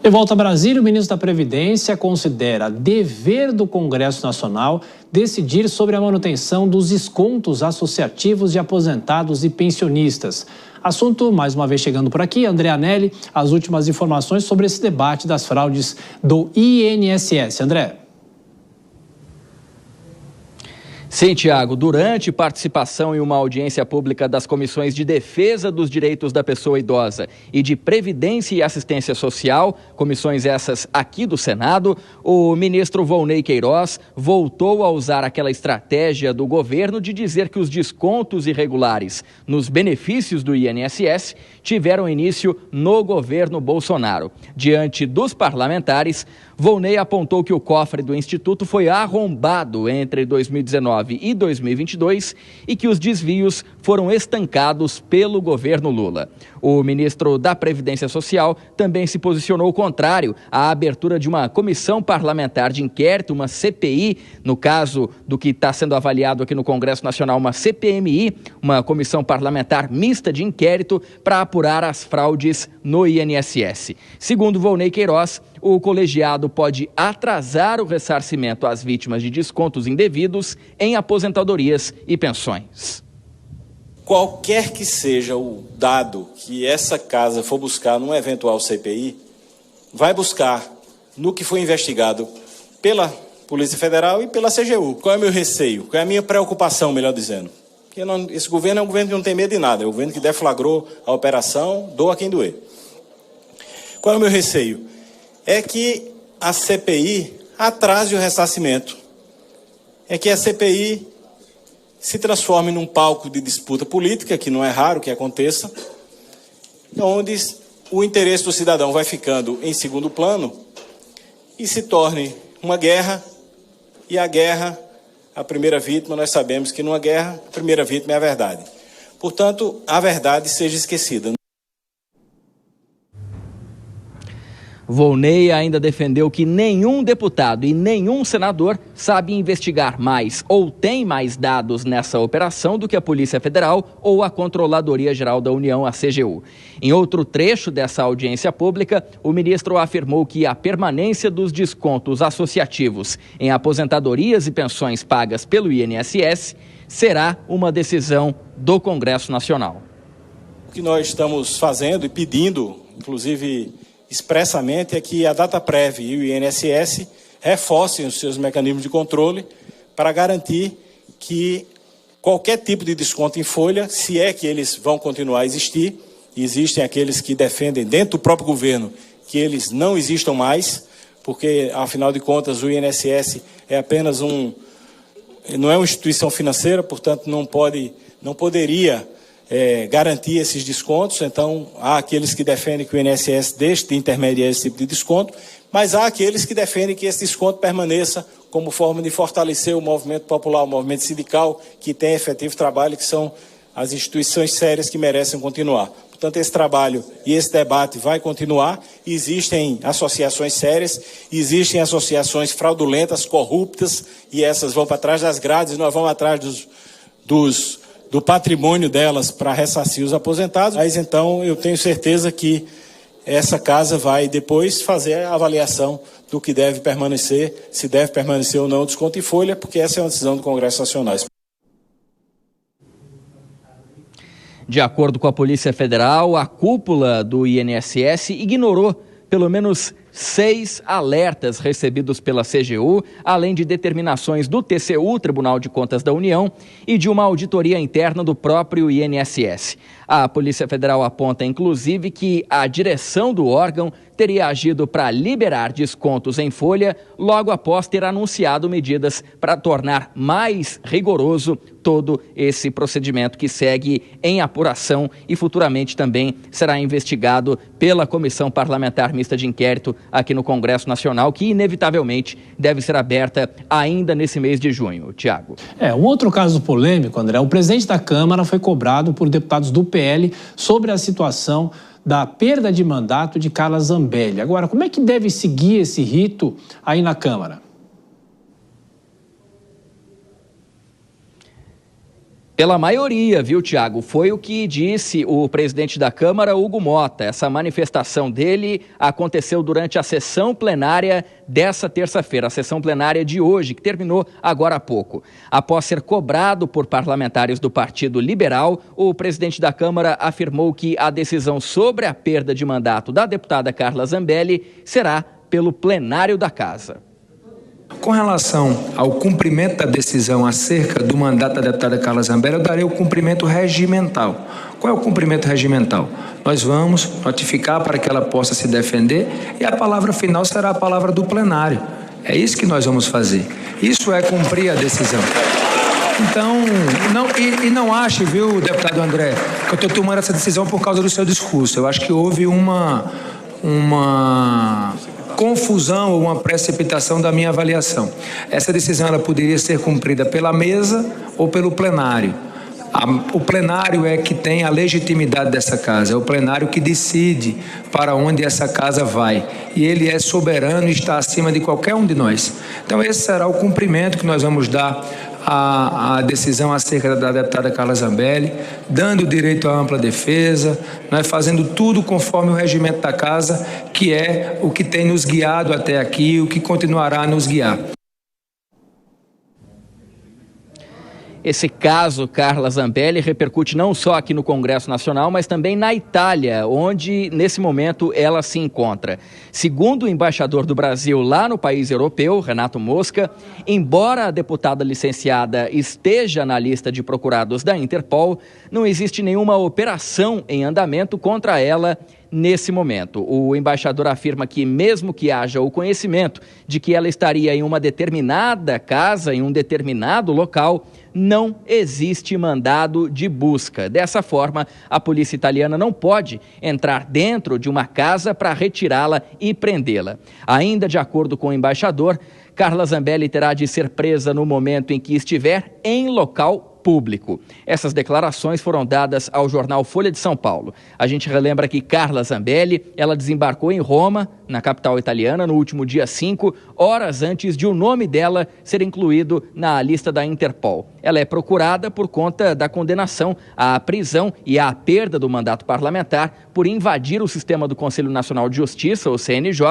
De volta a Brasília, o ministro da Previdência considera dever do Congresso Nacional decidir sobre a manutenção dos descontos associativos de aposentados e pensionistas. Assunto, mais uma vez chegando por aqui, André Anelli, as últimas informações sobre esse debate das fraudes do INSS. André. Sim, Tiago, durante participação em uma audiência pública das Comissões de Defesa dos Direitos da Pessoa Idosa e de Previdência e Assistência Social, comissões essas aqui do Senado, o ministro Volney Queiroz voltou a usar aquela estratégia do governo de dizer que os descontos irregulares nos benefícios do INSS tiveram início no governo Bolsonaro. Diante dos parlamentares, Volney apontou que o cofre do Instituto foi arrombado entre 2019 e 2022 e que os desvios foram estancados pelo governo Lula. O ministro da Previdência Social também se posicionou contrário à abertura de uma comissão parlamentar de inquérito, uma CPI, no caso do que está sendo avaliado aqui no Congresso Nacional, uma CPMI, uma comissão parlamentar mista de inquérito para apurar as fraudes no INSS. Segundo Volney Queiroz, o colegiado pode atrasar o ressarcimento às vítimas de descontos indevidos em aposentadorias e pensões. Qualquer que seja o dado que essa casa for buscar numa eventual CPI, vai buscar no que foi investigado pela Polícia Federal e pela CGU. Qual é o meu receio? Qual é a minha preocupação, melhor dizendo? Porque esse governo é um governo que não tem medo de nada, é um governo que deflagrou a operação, doa quem doer. Qual é o meu receio? É que a CPI atrase o ressarcimento. É que a CPI se transforme num palco de disputa política, que não é raro que aconteça, onde o interesse do cidadão vai ficando em segundo plano e se torne uma guerra, e a guerra, a primeira vítima, nós sabemos que numa guerra, a primeira vítima é a verdade. Portanto, a verdade seja esquecida. Volney ainda defendeu que nenhum deputado e nenhum senador sabe investigar mais ou tem mais dados nessa operação do que a Polícia Federal ou a Controladoria Geral da União, a CGU. Em outro trecho dessa audiência pública, o ministro afirmou que a permanência dos descontos associativos em aposentadorias e pensões pagas pelo INSS será uma decisão do Congresso Nacional. O que nós estamos fazendo e pedindo, inclusive expressamente, é que a Dataprev e o INSS reforcem os seus mecanismos de controle para garantir que qualquer tipo de desconto em folha, se é que eles vão continuar a existir, e existem aqueles que defendem dentro do próprio governo que eles não existam mais, porque, afinal de contas, o INSS é apenas não é uma instituição financeira, portanto, não poderia garantir esses descontos. Então, há aqueles que defendem que o INSS deixe de intermediar esse tipo de desconto, mas há aqueles que defendem que esse desconto permaneça como forma de fortalecer o movimento popular, o movimento sindical, que tem efetivo trabalho, que são as instituições sérias que merecem continuar. Portanto, esse trabalho e esse debate vai continuar. Existem associações sérias, existem associações fraudulentas, corruptas, e essas vão para trás das grades, nós vamos atrás do patrimônio delas para ressarcir os aposentados. Mas então eu tenho certeza que essa casa vai depois fazer a avaliação do que deve permanecer, se deve permanecer ou não o desconto em folha, porque essa é uma decisão do Congresso Nacional. De acordo com a Polícia Federal, a cúpula do INSS ignorou pelo menos 6 alertas recebidos pela CGU, além de determinações do TCU, Tribunal de Contas da União, e de uma auditoria interna do próprio INSS. A Polícia Federal aponta, inclusive, que a direção do órgão teria agido para liberar descontos em folha logo após ter anunciado medidas para tornar mais rigoroso todo esse procedimento que segue em apuração e futuramente também será investigado pela Comissão Parlamentar Mista de Inquérito aqui no Congresso Nacional, que inevitavelmente deve ser aberta ainda nesse mês de junho. Tiago. Um outro caso polêmico, André, o presidente da Câmara foi cobrado por deputados do PL sobre a situação da perda de mandato de Carla Zambelli. Agora, como é que deve seguir esse rito aí na Câmara? Pela maioria, viu, Tiago? Foi o que disse o presidente da Câmara, Hugo Mota. Essa manifestação dele aconteceu durante a sessão plenária dessa terça-feira, a sessão plenária de hoje, que terminou agora há pouco. Após ser cobrado por parlamentares do Partido Liberal, o presidente da Câmara afirmou que a decisão sobre a perda de mandato da deputada Carla Zambelli será pelo plenário da Casa. Com relação ao cumprimento da decisão acerca do mandato da deputada Carla Zambelli, eu darei o cumprimento regimental. Qual é o cumprimento regimental? Nós vamos notificar para que ela possa se defender e a palavra final será a palavra do plenário. É isso que nós vamos fazer. Isso é cumprir a decisão. Então, não ache, viu, deputado André, que eu estou tomando essa decisão por causa do seu discurso. Eu acho que houve uma confusão ou uma precipitação da minha avaliação. Essa decisão ela poderia ser cumprida pela mesa ou pelo plenário. O plenário é que tem a legitimidade dessa casa, é o plenário que decide para onde essa casa vai. E ele é soberano e está acima de qualquer um de nós. Então esse será o cumprimento que nós vamos dar à decisão acerca da deputada Carla Zambelli, dando o direito à ampla defesa, nós fazendo tudo conforme o regimento da casa, que é o que tem nos guiado até aqui, o que continuará a nos guiar. Esse caso, Carla Zambelli, repercute não só aqui no Congresso Nacional, mas também na Itália, onde, nesse momento, ela se encontra. Segundo o embaixador do Brasil lá no país europeu, Renato Mosca, embora a deputada licenciada esteja na lista de procurados da Interpol, não existe nenhuma operação em andamento contra ela nesse momento. O embaixador afirma que, mesmo que haja o conhecimento de que ela estaria em uma determinada casa, em um determinado local, não existe mandado de busca. Dessa forma, a polícia italiana não pode entrar dentro de uma casa para retirá-la e prendê-la. Ainda de acordo com o embaixador, Carla Zambelli terá de ser presa no momento em que estiver em local público. Essas declarações foram dadas ao jornal Folha de São Paulo. A gente relembra que Carla Zambelli, ela desembarcou em Roma, na capital italiana, no último dia 5, horas antes de o nome dela ser incluído na lista da Interpol. Ela é procurada por conta da condenação à prisão e à perda do mandato parlamentar por invadir o sistema do Conselho Nacional de Justiça, o CNJ,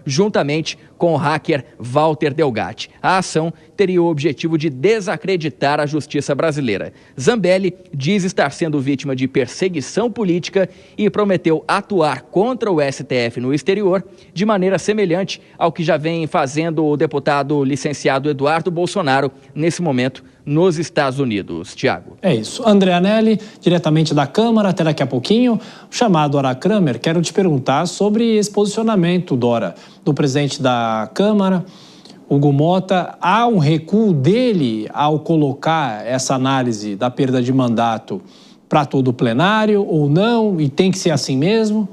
juntamente com o hacker Walter Delgatti. A ação teria o objetivo de desacreditar a justiça brasileira. Zambelli diz estar sendo vítima de perseguição política e prometeu atuar contra o STF no exterior, de maneira semelhante ao que já vem fazendo o deputado licenciado Eduardo Bolsonaro, nesse momento, nos Estados Unidos. Tiago. É isso. André Anelli, diretamente da Câmara, até daqui a pouquinho. Chamado Dora Kramer, quero te perguntar sobre esse posicionamento, Dora, do presidente da Câmara, Hugo Mota. Há um recuo dele ao colocar essa análise da perda de mandato para todo o plenário ou não? E tem que ser assim mesmo?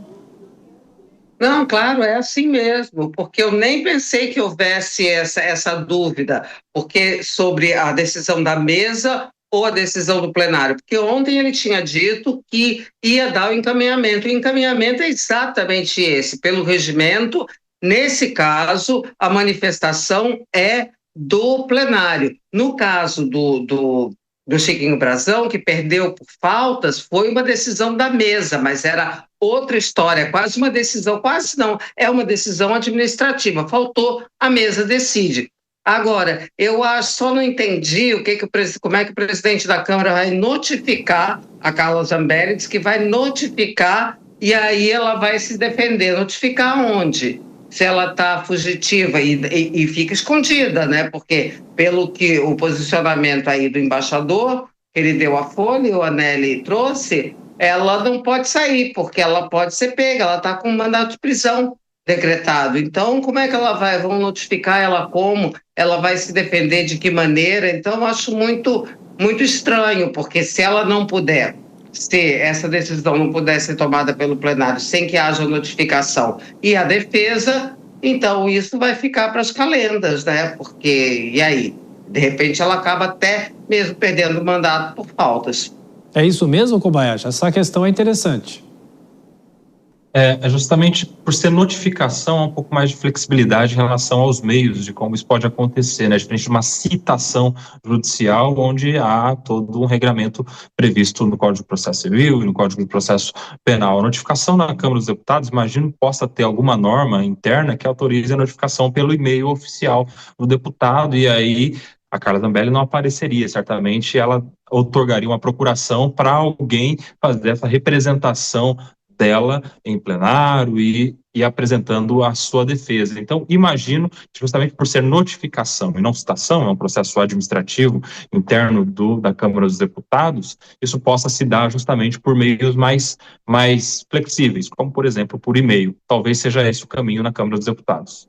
Não, claro, é assim mesmo, porque eu nem pensei que houvesse essa dúvida, porque sobre a decisão da mesa ou a decisão do plenário, porque ontem ele tinha dito que ia dar o encaminhamento. O encaminhamento é exatamente esse, pelo regimento. Nesse caso, a manifestação é do plenário. No caso do Chiquinho Brazão, que perdeu por faltas, foi uma decisão da mesa, mas era outra história, quase uma decisão, quase não, é uma decisão administrativa, faltou, a mesa decide. Agora, eu só não entendi como é que o presidente da Câmara vai notificar a Carla Zambelli, diz que vai notificar e aí ela vai se defender. Notificar onde? Se ela está fugitiva e fica escondida, né? Porque pelo que o posicionamento aí do embaixador, que ele deu a Folha e o Anelli trouxe, ela não pode sair, porque ela pode ser pega, ela está com um mandato de prisão decretado. Então, como é que ela vai? Vão notificar ela como? Ela vai se defender de que maneira? Então, eu acho muito, muito estranho, porque se ela não puder, se essa decisão não puder ser tomada pelo plenário sem que haja notificação e a defesa, então isso vai ficar para as calendas, né? Porque, e aí? De repente ela acaba até mesmo perdendo o mandato por faltas. É isso mesmo, Kobayashi? Essa questão é interessante. É justamente por ser notificação, há um pouco mais de flexibilidade em relação aos meios de como isso pode acontecer, né? Diferente de uma citação judicial, onde há todo um regramento previsto no Código de Processo Civil e no Código de Processo Penal. A notificação na Câmara dos Deputados, imagino, possa ter alguma norma interna que autorize a notificação pelo e-mail oficial do deputado, e aí a Carla Zambelli não apareceria, certamente ela outorgaria uma procuração para alguém fazer essa representação dela em plenário e apresentando a sua defesa. Então, imagino que justamente por ser notificação e não citação, é um processo administrativo interno da Câmara dos Deputados, isso possa se dar justamente por meios mais flexíveis, como, por exemplo, por e-mail. Talvez seja esse o caminho na Câmara dos Deputados.